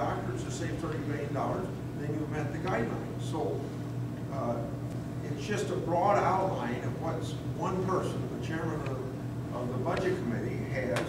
doctors to save $30 billion, then you've met the guidelines. So it's just a broad outline of what one person, the chairman of the budget committee, has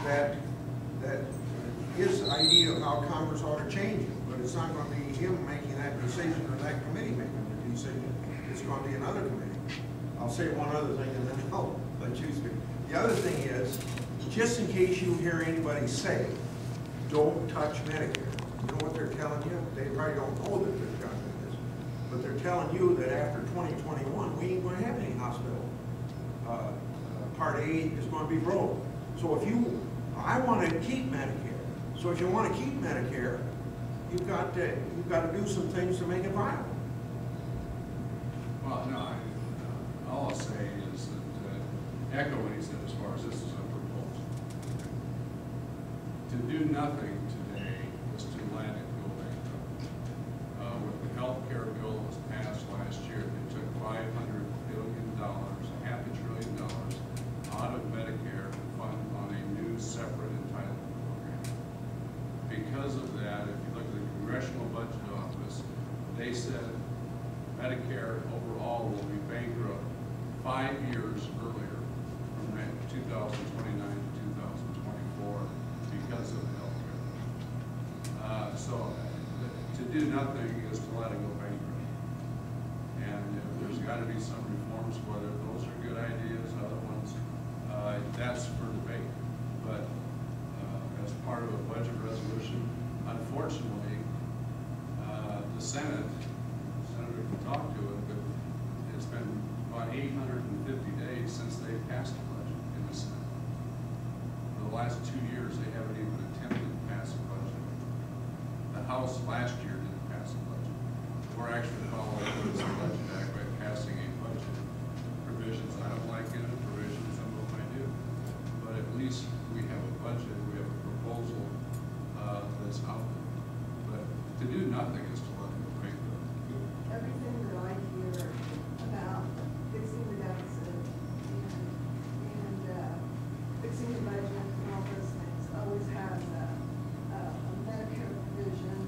that his idea of how Congress ought to change it. But it's not going to be him making that decision or that committee making the decision. It's going to be another committee. I'll say one other thing and then I'll let you speak. The other thing is, just in case you hear anybody say, don't touch Medicare. You know what they're telling you? They probably don't know that they're telling you this, but they're telling you that after 2021, we ain't going to have any hospital. Part A is going to be broke. So I want to keep Medicare. So if you want to keep Medicare, you've got to do some things to make it viable. Well, no, all I'll say is that echo what he said as far as this is a proposal. To do nothing today is to let it go bankrupt. With the health care bill that was passed last year, they took $500 billion, $500 billion out of Medicare to fund on a new separate entitlement program. Because of that, if you look at the Congressional Budget Office, they said Medicare overall will be bankrupt 5 years earlier, from 2029 to 2024, because of health care. So to do nothing is to let it go bankrupt. And if there's got to be some reforms, whether those are good ideas, other ones, that's for debate. But as part of a budget resolution, unfortunately, the Senate, the senator can talk to it, but it's been about 850 days since they passed a budget in the Senate. For the last 2 years, they haven't even attempted to pass a budget. The House last year didn't pass a budget. We're actually following the Budget Act by passing a budget. Provisions I don't like in it, provisions some of them I do. But at least we have a budget, we have a proposal that's out there. But to do nothing is to let it go bankrupt. Everything that I hear about fixing the deficit and fixing the budget and all those things always has a Medicare provision.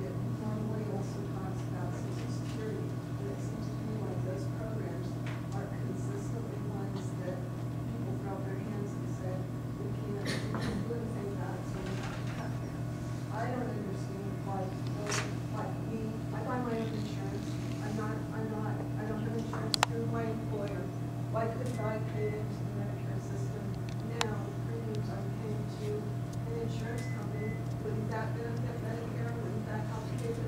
It normally also talks about Social Security. And it seems to me like those programs are consistently ones that people throw up their hands and say, we can't do anything about it, so we're not going to cut them. I don't understand why those like me, I buy my own insurance. I don't have insurance through my employer. Why couldn't I pay into the Medicare system now? The premiums I'm paying to an insurance company, wouldn't that benefit Medicare? Wouldn't that help keep it?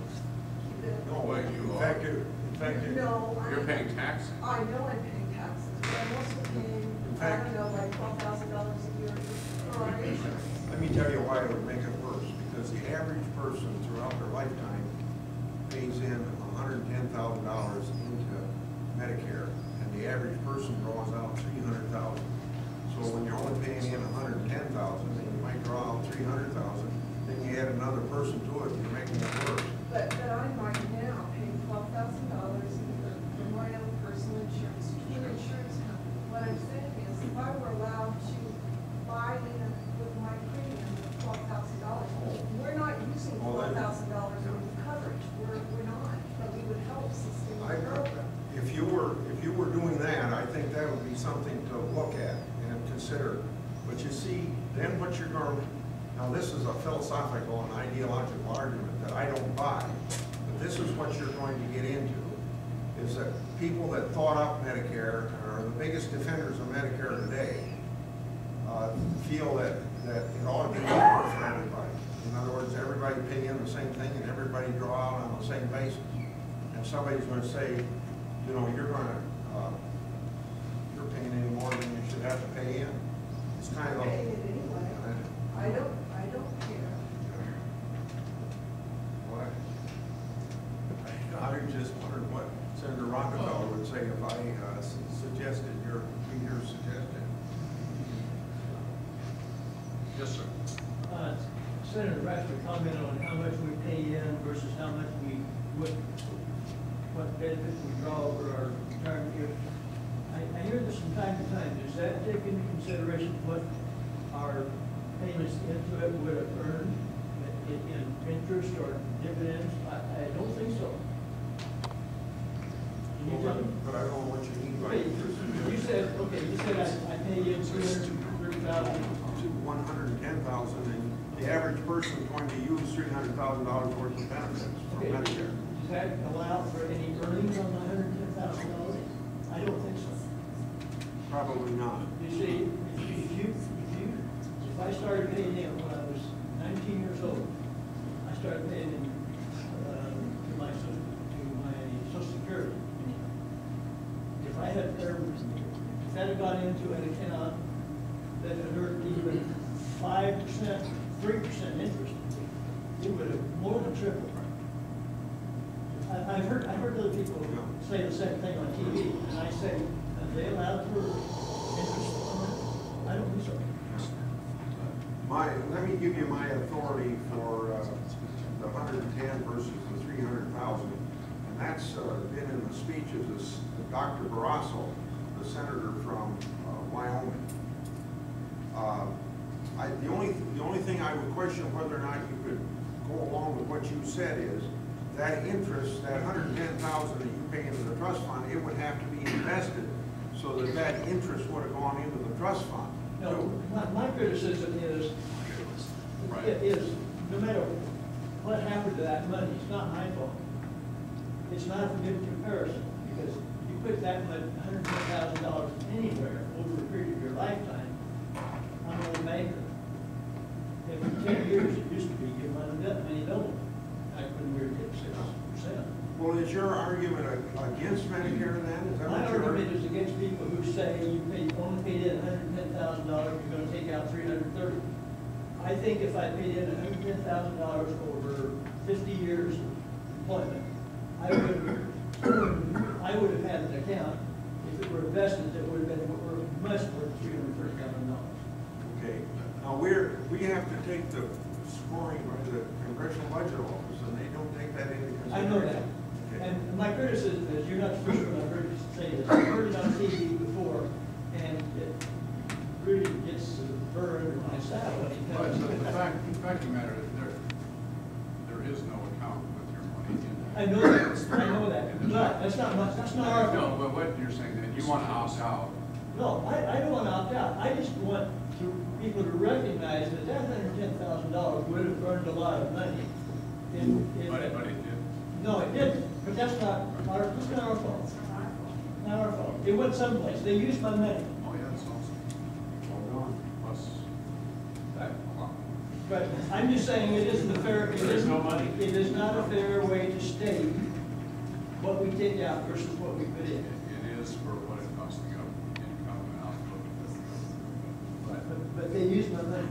No way. In fact, no, You're paying taxes. I know I'm paying taxes, but I'm also paying, I don't know, like $12,000 a year for our insurance. let me tell you why it would make it worse. Because the average person throughout their lifetime pays in $110,000 into Medicare, and the average person draws out $300,000. So when you're only paying in $110,000, and you might draw out $300,000, then you add another person to it, you're making it worse. But I'm right now paying $12,000 for my own personal insurance to an insurance company. What I'm saying is, if I were allowed to buy in with my premium $12,000, we're not using $12,000 worth of coverage. We're not, but we would help sustain the program. If you were doing that, I think that would be something to look at and consider. But you see, then what you're going to, now this is a philosophical and ideological argument that I don't buy, but this is what you're going to get into, is that people that thought up Medicare, or the biggest defenders of Medicare today, feel that it ought to be equal for everybody. In other words, everybody pay in the same thing and everybody draw out on the same basis. And somebody's going to say, you know, you're paying any more than you should have to pay in. It's kind of paying it anyway. I don't care. What? I just wondered what Senator Rockefeller would say if I suggested your suggestion. Yes, sir. Senator Ratchford commented on how much we pay in versus how much what benefits we draw over our retirement years. I hear this from time to time. Does that take into consideration what our payments into it would have earned in interest or dividends? I don't think so. Can you tell me? But I don't know what you mean by Okay, interest. you said I pay you $330,000. To 110,000, and the average person is going to use $300,000 worth of benefits from Okay, Medicare. does that allow for any earnings on the $110,000? I don't think so. Probably not. You see, if I started paying in when I was 19 years old, I started paying in to my Social Security. If I had earned, if that had gone into an account that had earned even 5%, 3% interest, it would have more than tripled. I've heard other people say the same thing on TV, and I say, are they allowed for interest on that? I don't think so. Let me give you my authority for the 110 versus the 300,000, and that's been in the speeches of Dr. Barrasso, the senator from Wyoming. The only thing I would question whether or not you could go along with what you said is that interest, that 110,000 that you pay into the trust fund, it would have to be invested so that that interest would have gone into the trust fund. No, my criticism is no matter what happened to that money, it's not my fault. It's not a good comparison, because you put that much, $110,000 anywhere over a period of your lifetime, I'm an old banker. Every 10 years, it used to be your money doubled. Back when we were at 6%. Well, is your argument against Medicare then? Is that My what you're argument is against people who say you only paid in $110,000, you're going to take out $330,000. I think if I paid in $110,000 over 50 years of employment, I would have had an account. If it were invested, it would have been much more than $330,000. Okay. Now we have to take the scoring by the Congressional Budget Office, and they don't take that into consideration. I know that. Okay. And my criticism is, you're not the first one I've heard you say this. I've heard it on TV before, and it really gets burned under my saddle. But the fact of the matter is there is no account with your money in there. I know that, but that's not our No, fault. but what you're saying, that you want to opt out. No, I don't want to opt out. I just want people to recognize that $110,000 would have earned a lot of money. But it did. No, it didn't, but that's not our fault. Not our fault. It went someplace. They used my money. Oh, yeah, that's awesome. Hold on. Plus, that, But I'm just saying it isn't a fair, There's no money. It is not a fair way to state what we take out versus what we put in. it is for what it costs the government, income and output. But they used my money.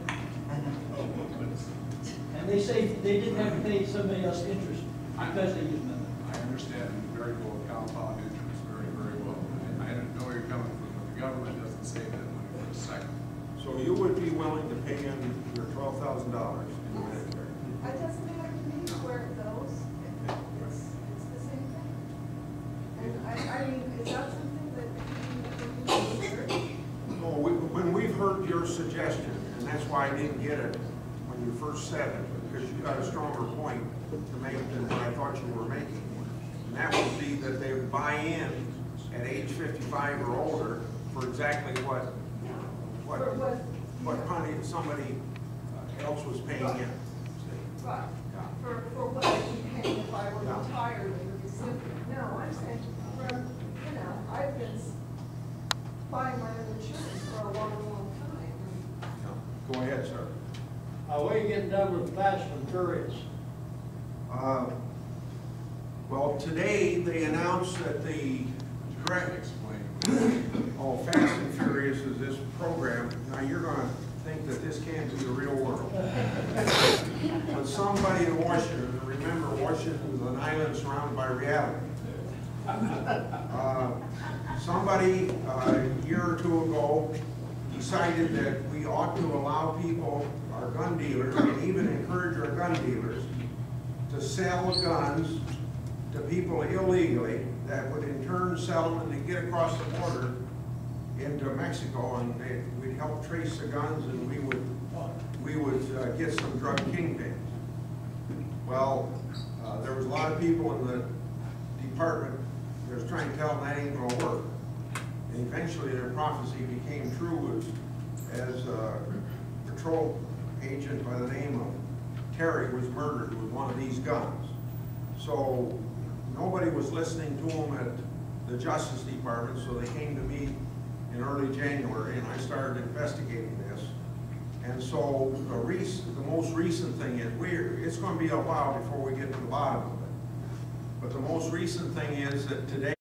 And they say they didn't have to pay somebody else interest because they used my money. I understand very well compound interest very, very well. I don't know where you're coming from, but the government doesn't save that money for a second. So you would be willing to pay in your $12,000 in Medicare? It doesn't matter to me where it goes, it's the same thing. And I mean, is that something that you consider? No, when we've heard your suggestion, and that's why I didn't get it when you first said it, because you got a stronger point to make than what I thought you were making. And that would be that they would buy in at age 55 or older for exactly what money somebody else was paying in. Right, Yeah. for what I'd be paying if I were Yeah. retired and would be simply, no, I'm saying, I've been buying my own insurance for a long, long time. Yeah. Go ahead, sir. Where are you getting done with Fast and Furious? Well, today they announced that the correct. Explain. Oh, Fast and Furious is this program. Now, you're gonna think that this can't be the real world. But somebody in Washington, remember Washington is an island surrounded by reality. Somebody a year or two ago decided that we ought to allow people, our gun dealers, and even encourage our gun dealers to sell guns to people illegally that would in turn sell them and they get across the border into Mexico, and we'd help trace the guns, and we would get some drug kingpins. Well, Well, there was a lot of people in the department that was trying to tell them that ain't gonna work. And eventually their prophecy became true as a patrol agent by the name of Terry was murdered with one of these guns. So nobody was listening to them at the Justice Department, so they came to me in early January, and I started investigating this. And so the most recent thing is, it's going to be a while before we get to the bottom of it. But the most recent thing is that today,